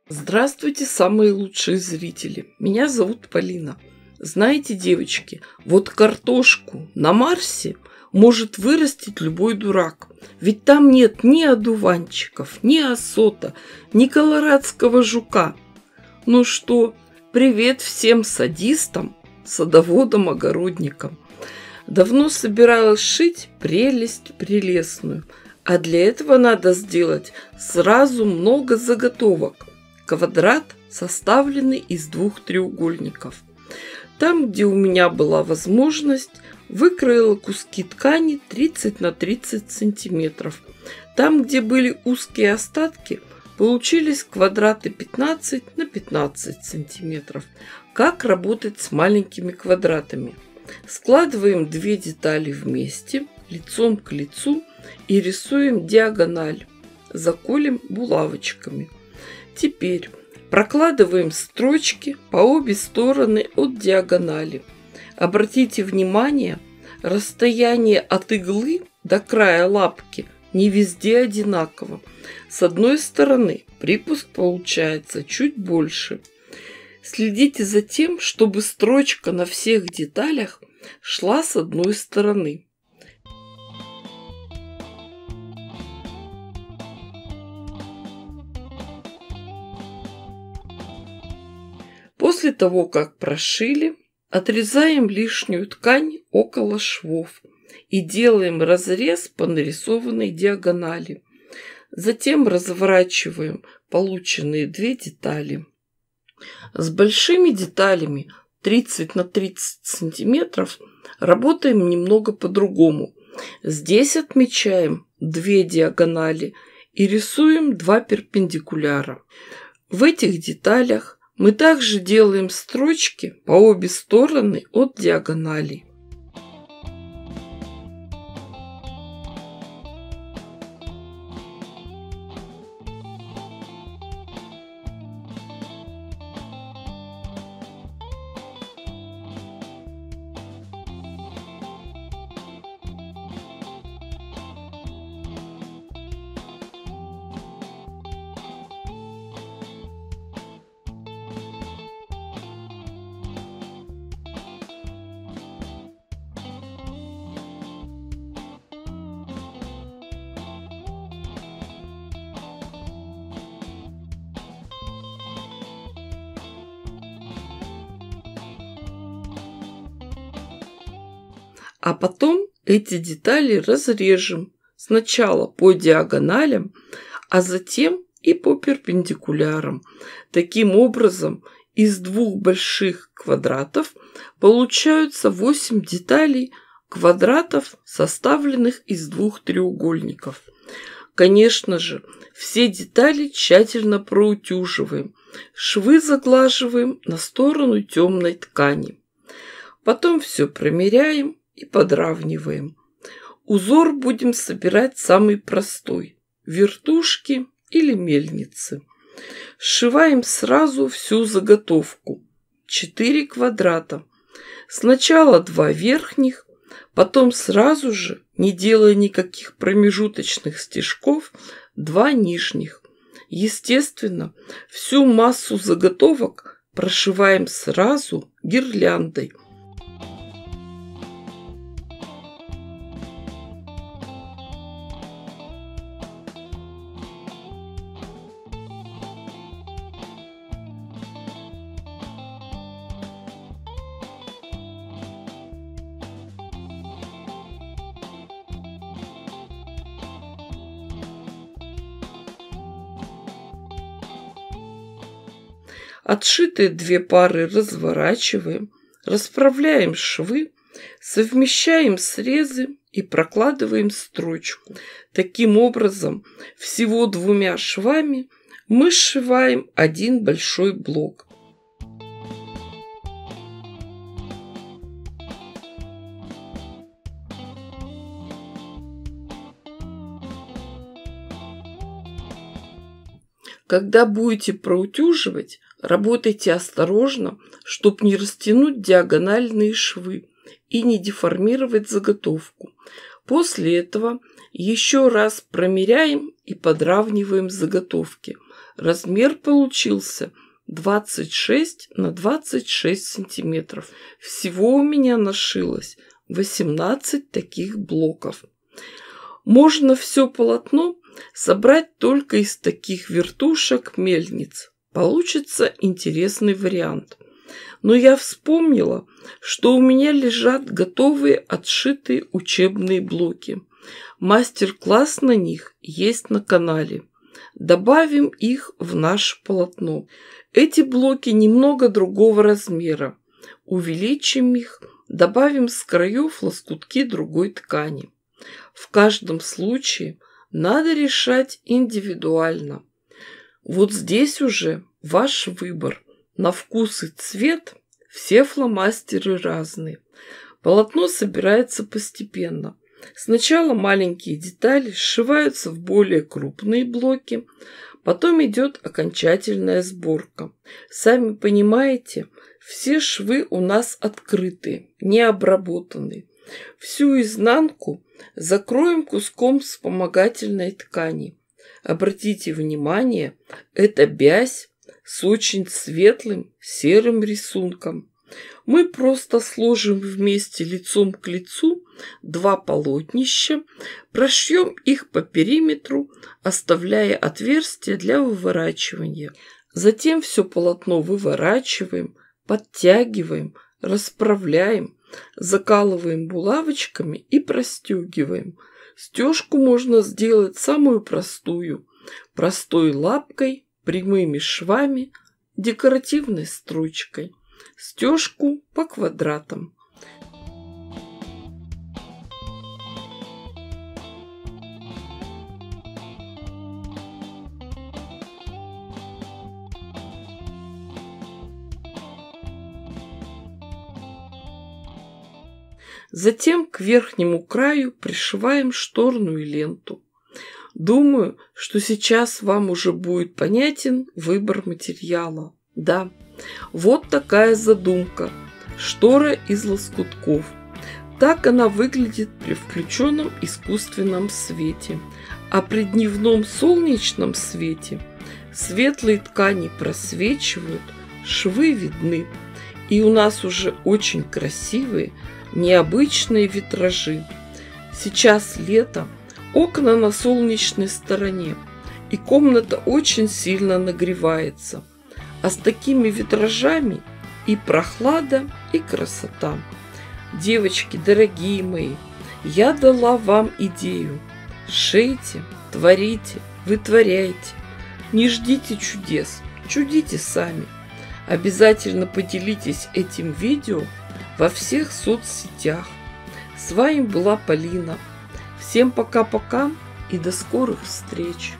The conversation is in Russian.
Здравствуйте, самые лучшие зрители! Меня зовут Полина. Знаете, девочки, вот картошку на Марсе может вырастить любой дурак. Ведь там нет ни одуванчиков, ни осота, ни колорадского жука. Ну что, привет всем садистам, садоводам, огородникам. Давно собиралась шить прелесть прелестную, а для этого надо сделать сразу много заготовок. Квадрат, составленный из двух треугольников. Там, где у меня была возможность, выкроила куски ткани 30 на 30 сантиметров. Там, где были узкие остатки, получились квадраты 15 на 15 сантиметров. Как работать с маленькими квадратами? Складываем две детали вместе, лицом к лицу, и рисуем диагональ. Заколем булавочками. Теперь прокладываем строчки по обе стороны от диагонали. Обратите внимание, расстояние от иглы до края лапки не везде одинаково. С одной стороны припуск получается чуть больше. Следите за тем, чтобы строчка на всех деталях шла с одной стороны. После того, как прошили, отрезаем лишнюю ткань около швов и делаем разрез по нарисованной диагонали. Затем разворачиваем полученные две детали. С большими деталями 30 на 30 сантиметров работаем немного по-другому. Здесь отмечаем две диагонали и рисуем два перпендикуляра. В этих деталях мы также делаем строчки по обе стороны от диагоналей. А потом эти детали разрежем сначала по диагоналям, а затем и по перпендикулярам. Таким образом, из двух больших квадратов получаются 8 деталей квадратов, составленных из двух треугольников. Конечно же, все детали тщательно проутюживаем. Швы заглаживаем на сторону темной ткани. Потом все промеряем и подравниваем. Узор будем собирать самый простой – вертушки или мельницы. Сшиваем сразу всю заготовку. 4 квадрата. Сначала 2 верхних, потом сразу же, не делая никаких промежуточных стежков, 2 нижних. Естественно, всю массу заготовок прошиваем сразу гирляндой. Отшитые 2 пары разворачиваем, расправляем швы, совмещаем срезы и прокладываем строчку. Таким образом, всего 2 швами мы сшиваем один большой блок. Когда будете проутюживать, работайте осторожно, чтобы не растянуть диагональные швы и не деформировать заготовку. После этого еще раз промеряем и подравниваем заготовки. Размер получился 26 на 26 сантиметров. Всего у меня нашилось 18 таких блоков. Можно все полотно собрать только из таких вертушек-мельниц. Получится интересный вариант. Но я вспомнила, что у меня лежат готовые отшитые учебные блоки. Мастер-класс на них есть на канале. Добавим их в наше полотно. Эти блоки немного другого размера. Увеличим их, добавим с краев лоскутки другой ткани. В каждом случае надо решать индивидуально. Вот здесь уже ваш выбор. На вкус и цвет все фломастеры разные. Полотно собирается постепенно. Сначала маленькие детали сшиваются в более крупные блоки, потом идет окончательная сборка. Сами понимаете, все швы у нас открытые, не обработанные. Всю изнанку закроем куском вспомогательной ткани. Обратите внимание, это бязь с очень светлым серым рисунком. Мы просто сложим вместе лицом к лицу два полотнища, прошьем их по периметру, оставляя отверстия для выворачивания. Затем все полотно выворачиваем, подтягиваем, расправляем, закалываем булавочками и простегиваем. Стежку можно сделать самую простую, простой лапкой, прямыми швами, декоративной строчкой. Стежку по квадратам. Затем к верхнему краю пришиваем шторную ленту. Думаю, что сейчас вам уже будет понятен выбор материала. Да, вот такая задумка. Штора из лоскутков. Так она выглядит при включенном искусственном свете. А при дневном солнечном свете светлые ткани просвечивают, швы видны. И у нас уже очень красивые, необычные витражи. Сейчас лето, окна на солнечной стороне, и комната очень сильно нагревается. А с такими витражами и прохлада, и красота. Девочки, дорогие мои, я дала вам идею. Шейте, творите, вытворяйте. Не ждите чудес, чудите сами. Обязательно поделитесь этим видео во всех соцсетях. С вами была Полина. Всем пока-пока и до скорых встреч!